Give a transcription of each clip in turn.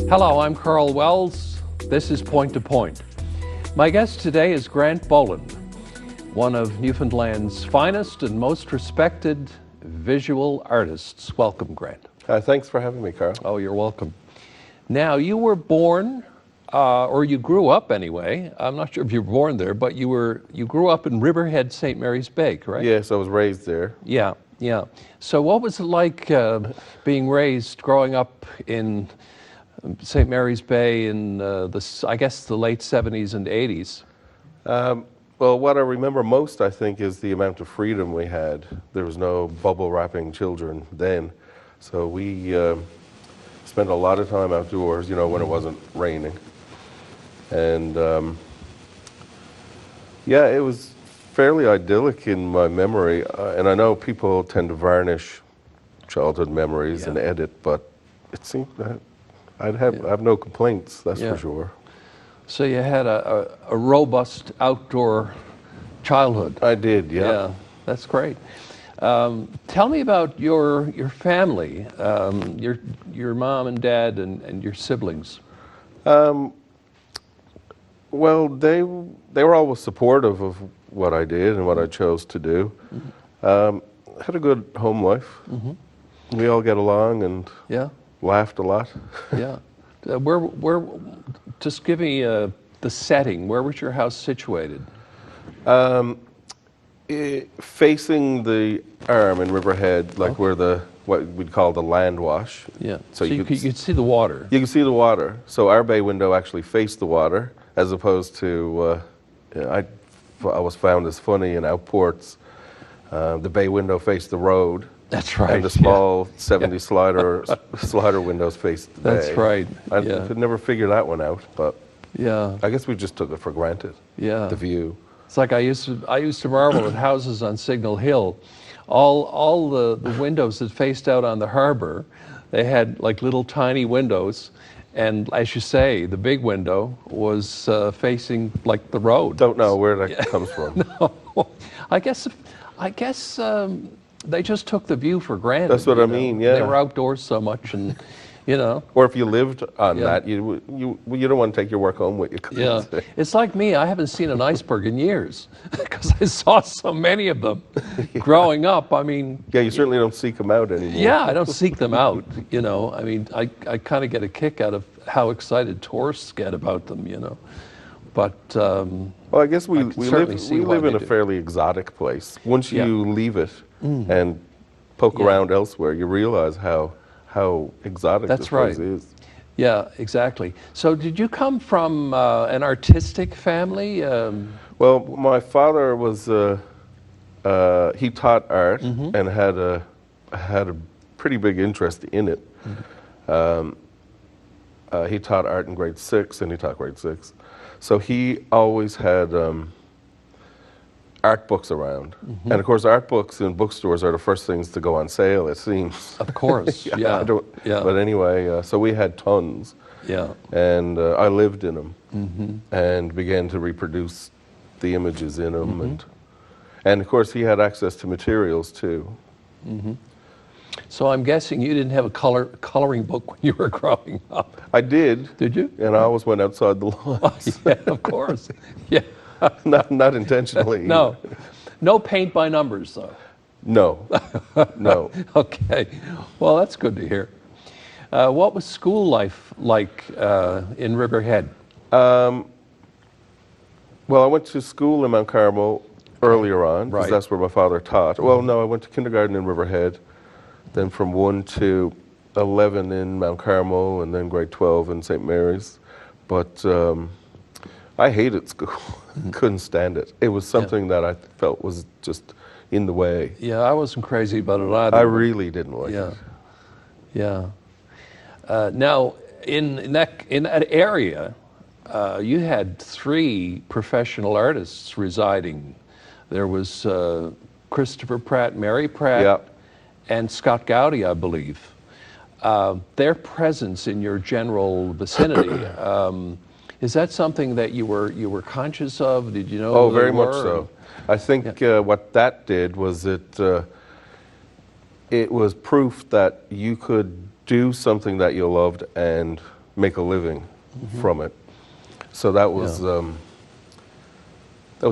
Hello, I'm Karl Wells. This is Point to Point. My guest today is Grant Boland, one of Newfoundland's finest and most respected visual artists. Welcome, Grant. Thanks for having me, Karl. Oh, you're welcome. Now, you were born, or you grew up anyway. I'm not sure if you were born there, but you grew up in Riverhead, St. Mary's Bay, correct? Yes, I was raised there. Yeah. So what was it like being raised, growing up in St. Mary's Bay in I guess the late 70s and 80s? Well, what I remember most, I think, is the amount of freedom we had. There was no bubble wrapping children then, so we spent a lot of time outdoors, when it wasn't raining. And yeah, it was fairly idyllic in my memory, and I know people tend to varnish childhood memories and edit, but it seemed that I have no complaints, that's for sure. So you had a robust outdoor childhood. I did, Yeah, that's great. Tell me about your family, your mom and dad and your siblings. Well, they were always supportive of what I did and what I chose to do. Had a good home life. We all get along and laughed a lot. Yeah. Where? Just give me the setting. Where was your house situated? Facing the arm in Riverhead, like where what we'd call the land wash. Yeah. So you could see the water. You can see the water. So our bay window actually faced the water, as opposed to I was found as funny in outports. The bay window faced the road. That's right. And the small 70 slider windows faced the bay. That's right. I could never figure that one out, but I guess we just took it for granted. Yeah. The view. It's like I used to marvel at houses on Signal Hill. All the windows that faced out on the harbor, they had like little tiny windows, and as you say, the big window was facing like the road. Don't know where that comes from. No, I guess they just took the view for granted. That's what I mean. Yeah, they were outdoors so much, and Or if you lived on that, you don't want to take your work home with you. Yeah, it's like me. I haven't seen an iceberg in years because I saw so many of them growing up. I mean, you certainly don't seek them out anymore. Yeah, I don't seek them out. I mean, I kind of get a kick out of how excited tourists get about them. But well, I guess we live in a fairly exotic place. Once you leave it and poke around elsewhere, you realize how exotic this place is. Yeah, exactly. So did you come from an artistic family? Well, my father was he taught art and had a pretty big interest in it. He taught art in grade 6 and he taught grade 6. So he always had art books around. And of course, art books in bookstores are the first things to go on sale, it seems. Of course, But anyway, so we had tons. Yeah. And I lived in them and began to reproduce the images in them. And of course, he had access to materials too. So I'm guessing you didn't have a coloring book when you were growing up. I did. Did you? And I always went outside the lines. Yeah, of course. Yeah. Not intentionally. No. No paint by numbers, though. No. No. Okay. Well, that's good to hear. What was school life like in Riverhead? Well, I went to school in Mount Carmel earlier on, because that's where my father taught. Well, no, I went to kindergarten in Riverhead, then from 1 to 11 in Mount Carmel, and then grade 12 in St. Mary's. But I hated school. Couldn't stand it. It was something that I felt was just in the way. Yeah, I wasn't crazy about it either. I really didn't like it. Yeah. Now, in that area, you had 3 professional artists residing. There was Christopher Pratt, Mary Pratt, and Scott Gowdy, I believe. Their presence in your general vicinity. Is that something that you were conscious of? Did you know? Oh, very much so. I think what that did was it was proof that you could do something that you loved and make a living from it. So that was a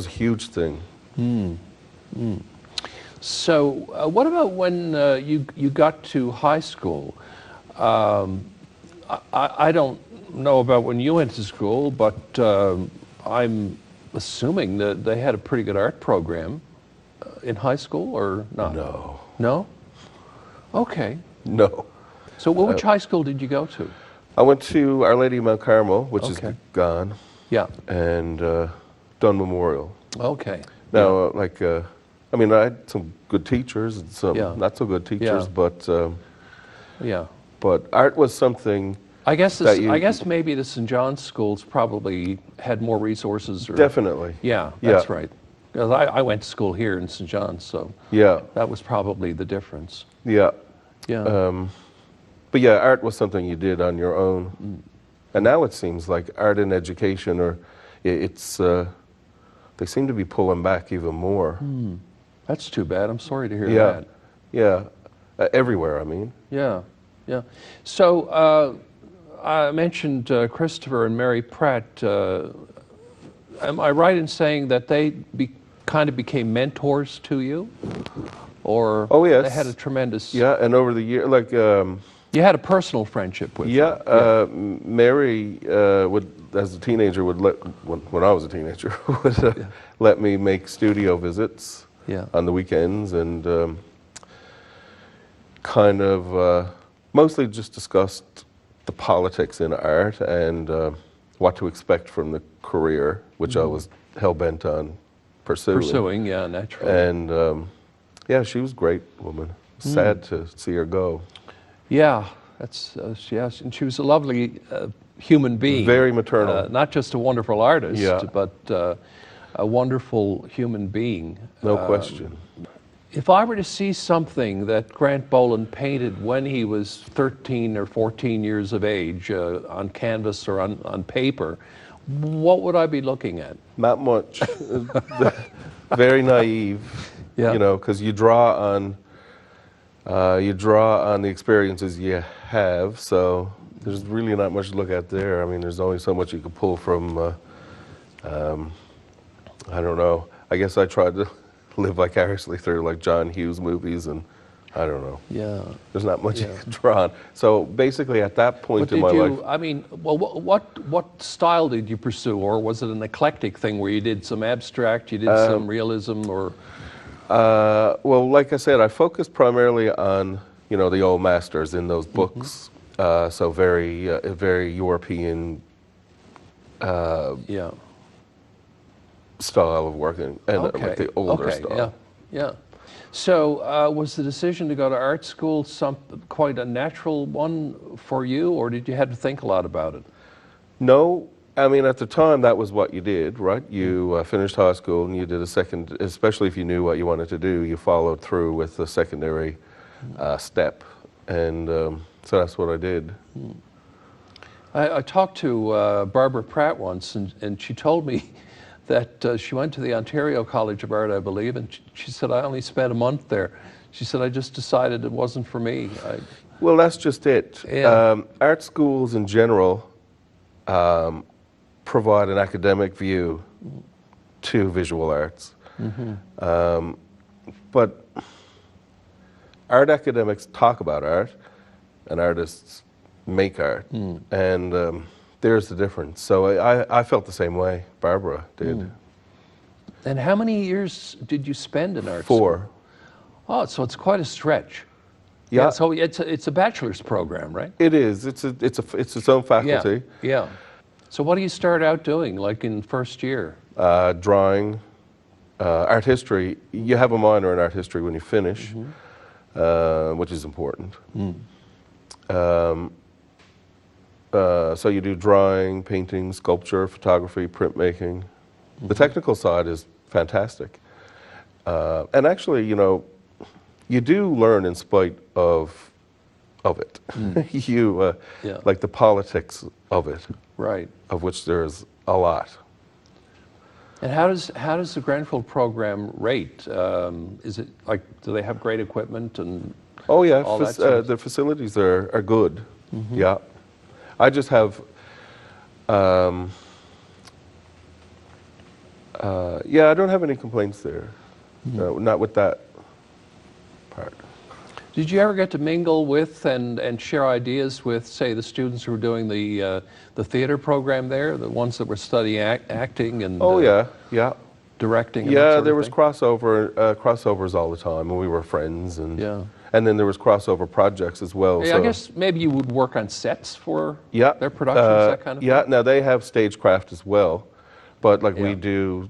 huge thing. So what about when you got to high school? I don't know about when you went to school, but I'm assuming that they had a pretty good art program in high school, or not? No. No? Okay. No. So which high school did you go to? I went to Our Lady of Mount Carmel, which is gone. Yeah. And Dunn Memorial. Okay. Now, I mean, I had some good teachers and some not so good teachers, but art was something. I guess maybe the St. John's schools probably had more resources. Or, definitely. Yeah, that's right. Because I went to school here in St. John's, so that was probably the difference. Yeah. Yeah. But yeah, art was something you did on your own. And now it seems like art and education, they seem to be pulling back even more. That's too bad. I'm sorry to hear that. Yeah. Everywhere, I mean. Yeah. Yeah. So I mentioned Christopher and Mary Pratt. Am I right in saying that they kind of became mentors to you? Or yes. They had a tremendous... Yeah, and over the year, you had a personal friendship with them. Mary as a teenager, when I was a teenager, would let me make studio visits on the weekends and kind of mostly just discussed the politics in art and what to expect from the career, which I was hell-bent on pursuing. Yeah, naturally. And she was a great woman. Sad to see her go. Yeah, that's and she was a lovely human being. Very maternal. Not just a wonderful artist, but a wonderful human being. No question. If I were to see something that Grant Boland painted when he was 13 or 14 years of age on canvas or on paper, what would I be looking at? Not much. Very naive. You know, because you draw on the experiences you have, so there's really not much to look at there. I mean, there's only so much you could pull from, I don't know. I guess I tried to live vicariously through like John Hughes movies, and I don't know. Yeah. There's not much you can draw on. So basically at that point in my life. I mean, well, what style did you pursue, or was it an eclectic thing where you did some abstract, you did some realism, or? Well, like I said, I focused primarily on, the old masters in those books. So very European style of working, and like the older style. Yeah. So was the decision to go to art school quite a natural one for you, or did you have to think a lot about it? No. I mean, at the time, that was what you did, right? You finished high school and you did a second, especially if you knew what you wanted to do, you followed through with the secondary step. And so that's what I did. I talked to Barbara Pratt once, and she told me that she went to the Ontario College of Art, I believe, and she said, I only spent a month there. She said, I just decided it wasn't for me. Well, that's just it. Yeah. Art schools in general provide an academic view to visual arts. But art academics talk about art, and artists make art. And there's the difference. So I felt the same way Barbara did. And how many years did you spend in art 4. school? Oh, so it's quite a stretch. Yeah. So it's a bachelor's program, right? It is. It's its own faculty. Yeah. So what do you start out doing, like in first year? Drawing, art history. You have a minor in art history when you finish, which is important. So you do drawing, painting, sculpture, photography, printmaking. The technical side is fantastic. And actually, you do learn in spite of it. Like the politics of it. Right. Of which there's a lot. And how does the Grenfell program rate? Is it like, do they have great equipment and? Oh yeah, the facilities are good. Yeah. I just have, yeah, I don't have any complaints there. Not with that part. Did you ever get to mingle with and share ideas with, say, the students who were doing the theater program there, the ones that were studying acting and Oh yeah, yeah, directing? And yeah. that sort There of was thing? crossovers all the time, and we were friends, and Yeah. and then there was crossover projects as well. Hey, so I guess maybe you would work on sets for yeah, their productions, that kind of yeah. thing? Now they have stagecraft as well, but like we Yeah. do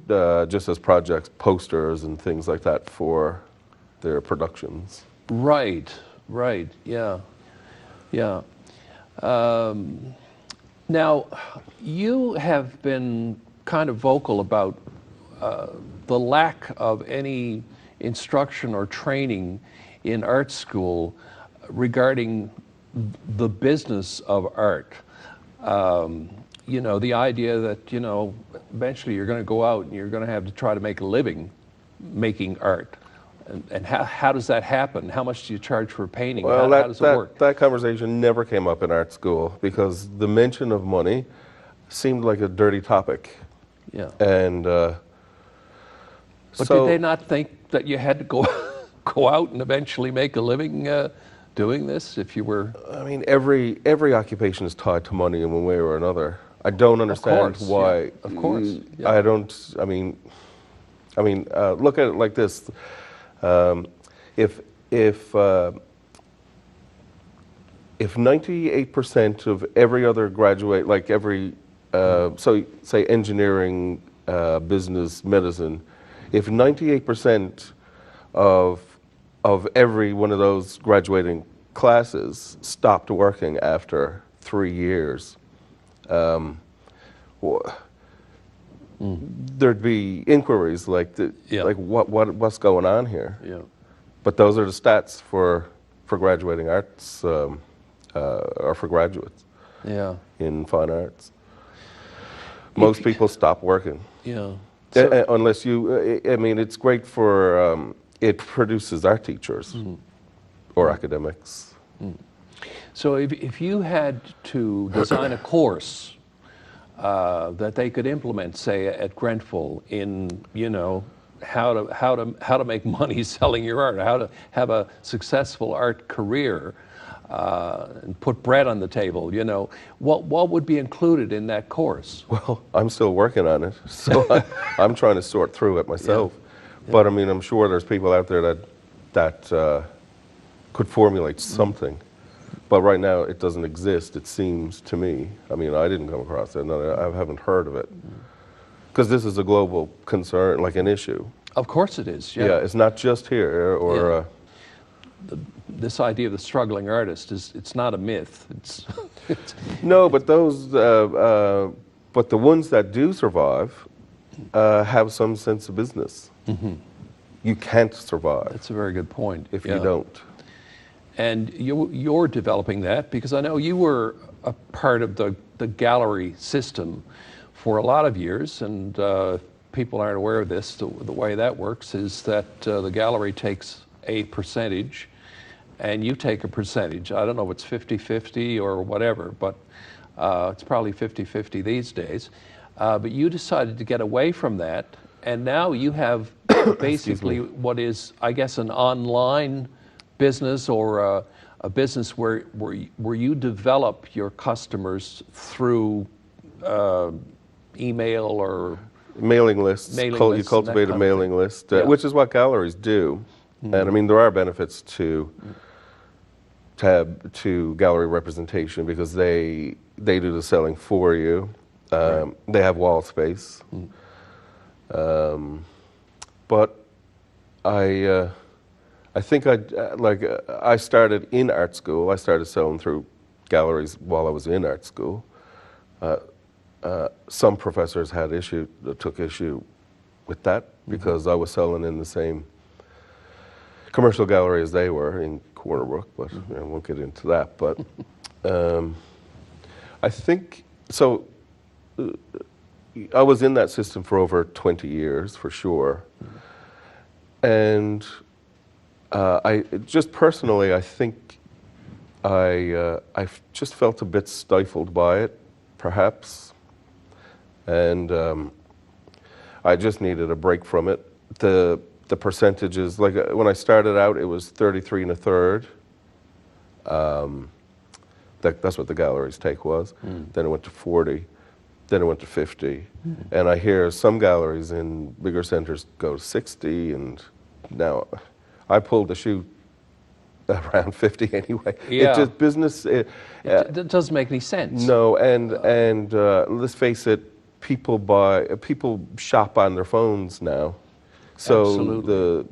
just as projects, posters and things like that for their productions. Right, right, yeah, yeah. Now, you have been kind of vocal about the lack of any instruction or training in art school regarding the business of art. You know, the idea that, you know, eventually you're going to go out and you're going to have to try to make a living making art. And how does that happen? How much do you charge for painting? Well, how does it work? that conversation never came up in art school because the mention of money seemed like a dirty topic. Yeah. And But so, did they not think that you had to go go out and eventually make a living doing this if you were? I mean, every occupation is tied to money in one way or another. I don't understand course, why. yeah, of course, yeah. I don't. I mean, look at it like this. If 98% of every other graduate, like every, so say engineering, business, medicine, if 98% of every one of those graduating classes stopped working after 3 years, there'd be inquiries like, Yeah. like what's going on here? Yeah. But those are the stats for graduating arts or for graduates Yeah. in fine arts. Most people stop working. Yeah. Unless you, I mean, it's great for, it produces art teachers or academics. So if you had to design a course that they could implement, say at Grenfell, in, you know, how to make money selling your art, how to have a successful art career, and put bread on the table, you know, what would be included in that course? Well, I'm still working on it, so I'm trying to sort through it myself. Yeah. But I mean, I'm sure there's people out there that could formulate something. But right now, it doesn't exist, it seems to me. I mean, I didn't come across it, no, I haven't heard of it. Because this is a global concern, like an issue. Of course it is, yeah. Yeah, it's not just here, or... Yeah. This idea of the struggling artist it's not a myth. It's no, but those, but the ones that do survive have some sense of business. Mm-hmm. You can't survive. That's a very good point. If you don't. And you're developing that because I know you were a part of the gallery system for a lot of years, and people aren't aware of this. The way that works is that the gallery takes a percentage and you take a percentage. I don't know if it's 50-50 or whatever, but it's probably 50-50 these days. But you decided to get away from that, and now you have basically what is, I guess, an online business or a business where you develop your customers through email or mailing lists. You cultivate a mailing list, which is what galleries do. And I mean, there are benefits to gallery representation because they do the selling for you. Right. They have wall space. But I think I started in art school. I started selling through galleries while I was in art school. Some professors took issue with that because I was selling in the same commercial gallery as they were in Cornerbrook, but I won't get into that. But I think, so I was in that system for over 20 years, for sure. And just personally, I think I just felt a bit stifled by it, perhaps, and I just needed a break from it. The percentages, like when I started out, it was 33 1/3. That's what the gallery's take was. Then it went to 40. Then it went to 50. And I hear some galleries in bigger centers go to 60, and now I pulled the shoe around 50 anyway. Yeah. It just business. It doesn't make any sense. No, and let's face it, people shop on their phones now. So Absolutely.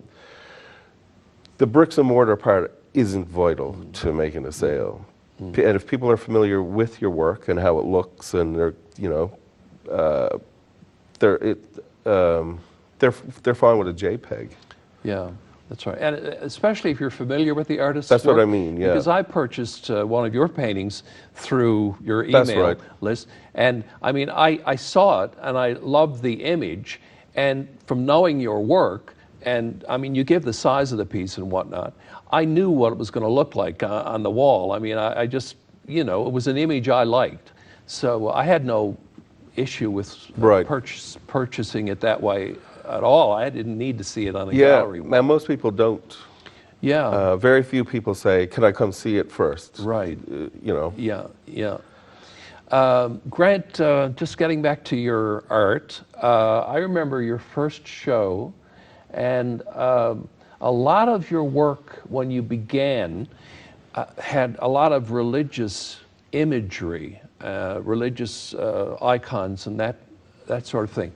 the bricks and mortar part isn't vital to making a sale. And if people are familiar with your work and how it looks, and they're fine with a JPEG. Yeah, that's right. And especially if you're familiar with the artist's That's work. what I mean, yeah. Because I purchased one of your paintings through your That's email right. list. And I mean, I saw it and I loved the image. And from knowing your work, and I mean, you give the size of the piece and whatnot, I knew what it was going to look like on the wall. I mean, I just, it was an image I liked. So I had no issue with Right. purchasing it that way at all. I didn't need to see it on a gallery wall. Yeah, and most people don't. Yeah. Very few people say, "Can I come see it first?" Right. Yeah. Yeah. Grant, just getting back to your art, I remember your first show, and a lot of your work when you began had a lot of religious imagery, religious icons, and that sort of thing.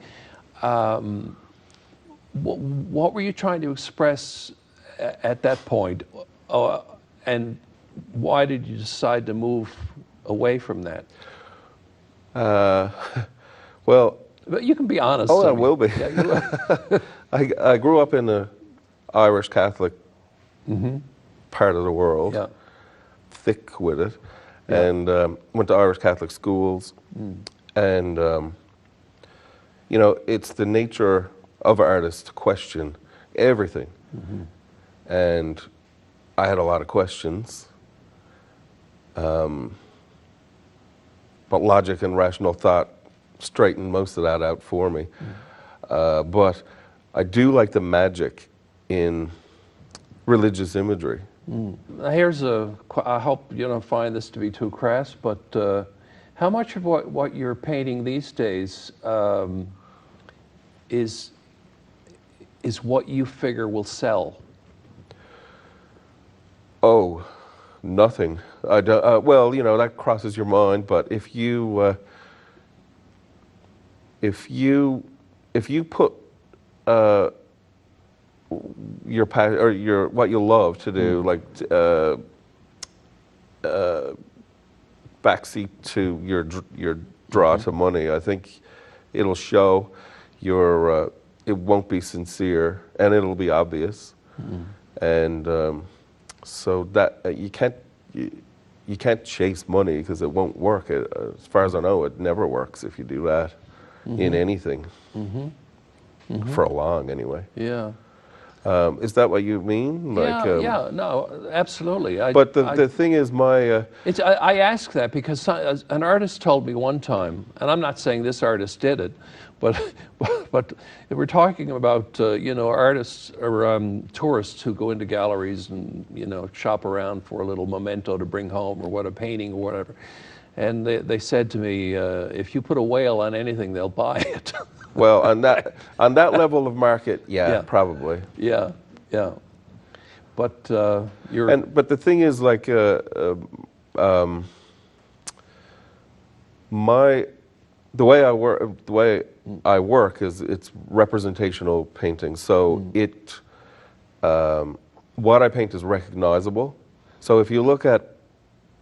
What were you trying to express at that point, and why did you decide to move away from that? Well, But you can be honest. I mean, will be. Yeah, you will. I grew up in the Irish Catholic part of the world, Yeah. thick with it, Yeah. and went to Irish Catholic schools, and it's the nature of artists to question everything, and I had a lot of questions, but logic and rational thought straightened most of that out for me. But I do like the magic in religious imagery. Here's I hope you don't find this to be too crass, but how much of what you're painting these days is what you figure will sell? Oh, nothing. I don't, well, that crosses your mind, but if you put your passion or what you love to do, like backseat to your draw to money, I think it'll show. It won't be sincere, and it'll be obvious, and so that you can't chase money because it won't work. As far as I know, it never works if you do that in anything for long, anyway. Yeah. Is that what you mean? Yeah, no, absolutely. But the thing is, I ask that because an artist told me one time, and I'm not saying this artist did it, but we're talking about artists or tourists who go into galleries and shop around for a little memento to bring home, or what, a painting or whatever, and they said to me, if you put a whale on anything, they'll buy it. Well, on that level of market, yeah. Probably. Yeah. But but the thing is, like, the way I work is it's representational painting. So what I paint is recognizable. So if you look at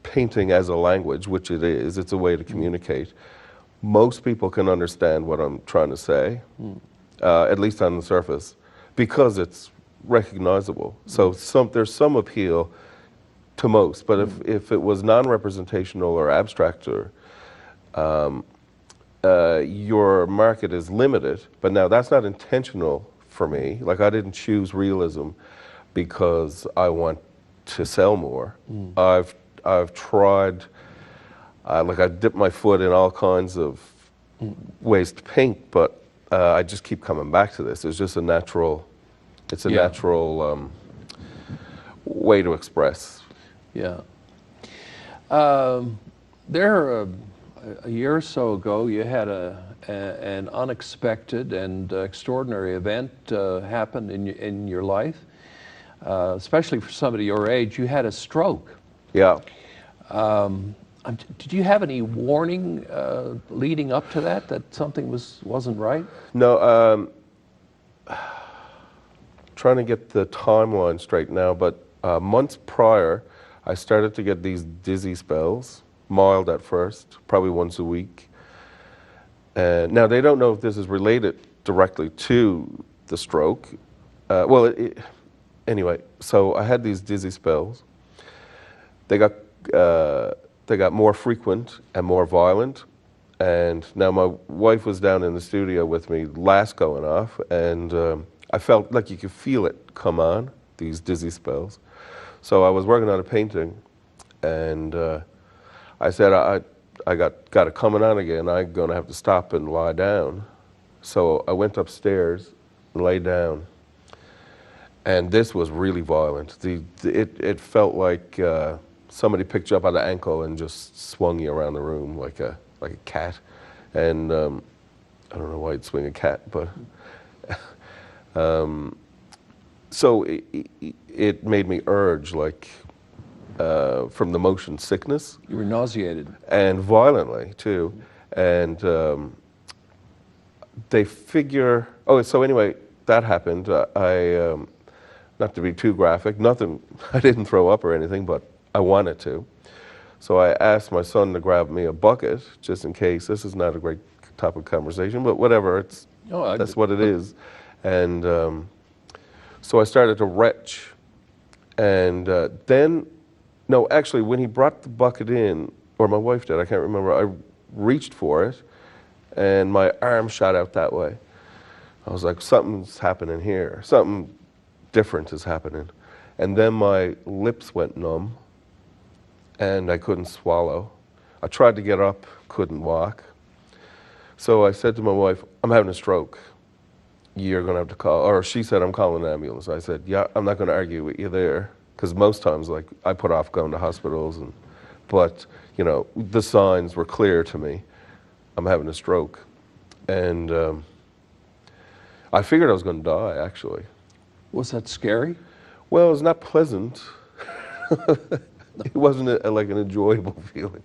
painting as a language, which it is, it's a way to communicate. Most people can understand what I'm trying to say, at least on the surface, because it's recognizable. So there's some appeal to most, but if it was non-representational or abstract, your market is limited. But now that's not intentional for me. Like, I didn't choose realism because I want to sell more. I've tried, like I dipped my foot in all kinds of ways to paint, but I just keep coming back to this. It's just a natural, natural way to express. Yeah. There, a year or so ago, you had an unexpected and extraordinary event happen in your life, especially for somebody your age. You had a stroke. Yeah. Did you have any warning leading up to that something wasn't right? No. Trying to get the timeline straight now, but months prior, I started to get these dizzy spells, mild at first, probably once a week. And now they don't know if this is related directly to the stroke. Anyway, so I had these dizzy spells. They got more frequent and more violent. And now my wife was down in the studio with me, last going off, and I felt like you could feel it come on, these dizzy spells. So I was working on a painting, and I said, I got it coming on again. I'm going to have to stop and lie down. So I went upstairs and lay down, and this was really violent. It felt like somebody picked you up by the ankle and just swung you around the room like a cat. And I don't know why you'd swing a cat, but so it made me urge, like, from the motion sickness. You were nauseated. And violently, too. And they figure, so anyway, that happened. Not to be too graphic, nothing, I didn't throw up or anything, but I wanted to. So I asked my son to grab me a bucket, just in case. This is not a great topic of conversation, but whatever, that's what it is. And so I started to retch. And actually, when he brought the bucket in, or my wife did, I can't remember, I reached for it, and my arm shot out that way. I was like, something's happening here. Something different is happening. And then my lips went numb, and I couldn't swallow. I tried to get up, couldn't walk. So I said to my wife, I'm having a stroke. You're going to have to call, or she said, I'm calling an ambulance. I said, yeah, I'm not going to argue with you there. Because most times, like, I put off going to hospitals, but, you know, the signs were clear to me. I'm having a stroke. And I figured I was going to die, actually. Was that scary? Well, it was not pleasant. It wasn't like an enjoyable feeling.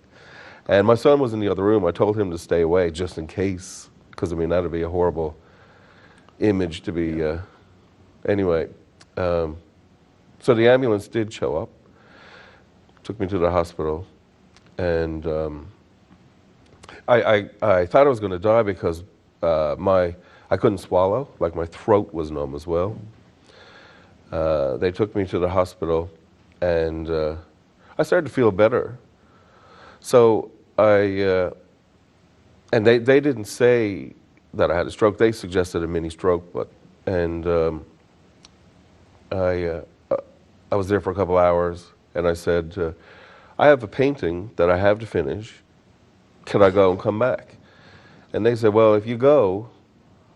And my son was in the other room. I told him to stay away just in case, because, I mean, that would be a horrible image to be, anyway. So the ambulance did show up, took me to the hospital, and I thought I was going to die because I couldn't swallow, like my throat was numb as well. They took me to the hospital, and I started to feel better. So and they didn't say that I had a stroke. They suggested a mini stroke, I was there for a couple hours, and I said, I have a painting that I have to finish. Can I go and come back? And they said, well, if you go,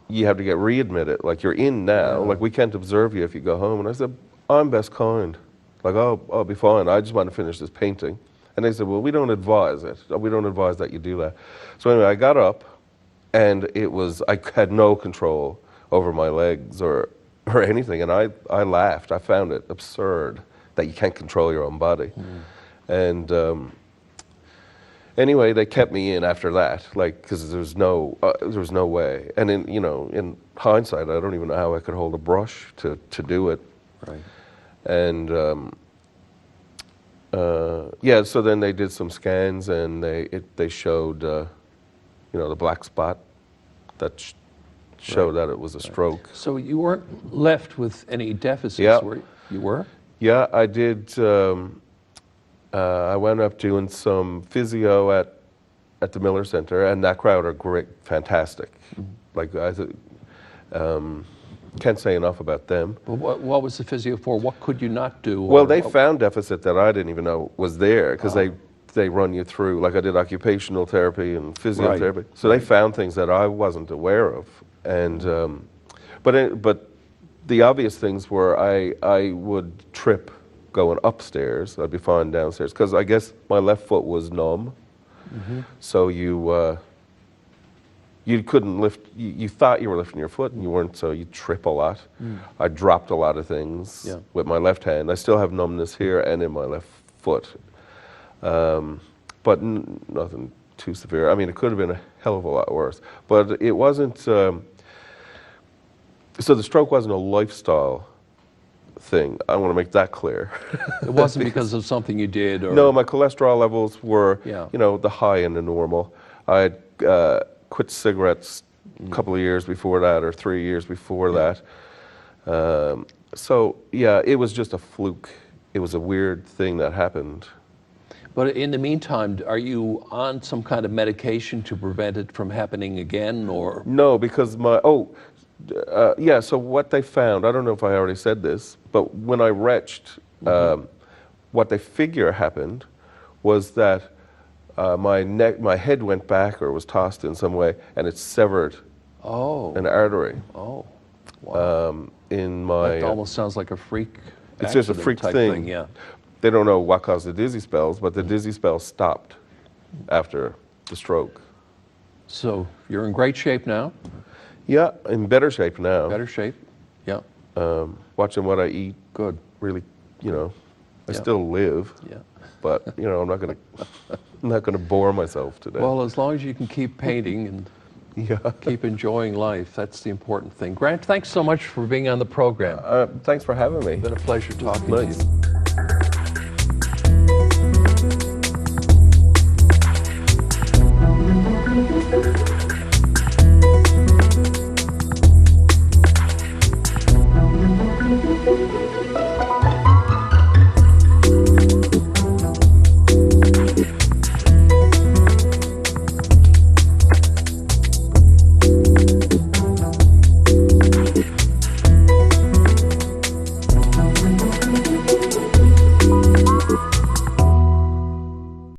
you have to get readmitted. Like, you're in now. Like, we can't observe you if you go home. And I said, I'm best kind. Like, I'll be fine. I just want to finish this painting. And they said, well, we don't advise it. We don't advise that you do that. So anyway, I got up, and I had no control over my legs or anything, and I laughed. I found it absurd that you can't control your own body. And anyway, they kept me in after that, like, because there was no way. And in hindsight, I don't even know how I could hold a brush to do it. Right. And so then they did some scans, and they showed the black spot that showed that it was a stroke. So you weren't left with any deficits, were you? You were? Yeah, I did. I wound up doing some physio at the Miller Center, and that crowd are great, fantastic. Like, can't say enough about them. But what was the physio for? What could you not do? Well, they found deficit that I didn't even know was there, because they run you through, like I did occupational therapy and physiotherapy. Right. So they found things that I wasn't aware of. And, but the obvious things were I would trip going upstairs. I'd be fine downstairs, because I guess my left foot was numb. So you couldn't lift, you thought you were lifting your foot and you weren't, so you trip a lot. I dropped a lot of things with my left hand. I still have numbness here and in my left foot. But nothing too severe. I mean, it could have been a hell of a lot worse. But it wasn't, so the stroke wasn't a lifestyle thing. I want to make that clear. It wasn't because of something you did? Or? No, my cholesterol levels were, you know, the high and the normal. I had quit cigarettes a couple of years before that, or 3 years before that. So, yeah, it was just a fluke. It was a weird thing that happened. But in the meantime, are you on some kind of medication to prevent it from happening again, or? No, because yeah, so what they found, I don't know if I already said this, but when I retched, what they figure happened was that my head went back or was tossed in some way, and it severed an artery. Oh, wow. In my, that almost sounds like a freak it's just a freak thing. Yeah. They don't know what caused the dizzy spells, but the dizzy spells stopped after the stroke. So you're in great shape now? Yeah, in better shape now. Better shape, yeah. Watching what I eat. Good. Really, you know, I still live. Yeah. But, you know, I'm not gonna bore myself today. Well, as long as you can keep painting and keep enjoying life, that's the important thing. Grant, thanks so much for being on the program. Thanks for having me. It's been a pleasure talking to you.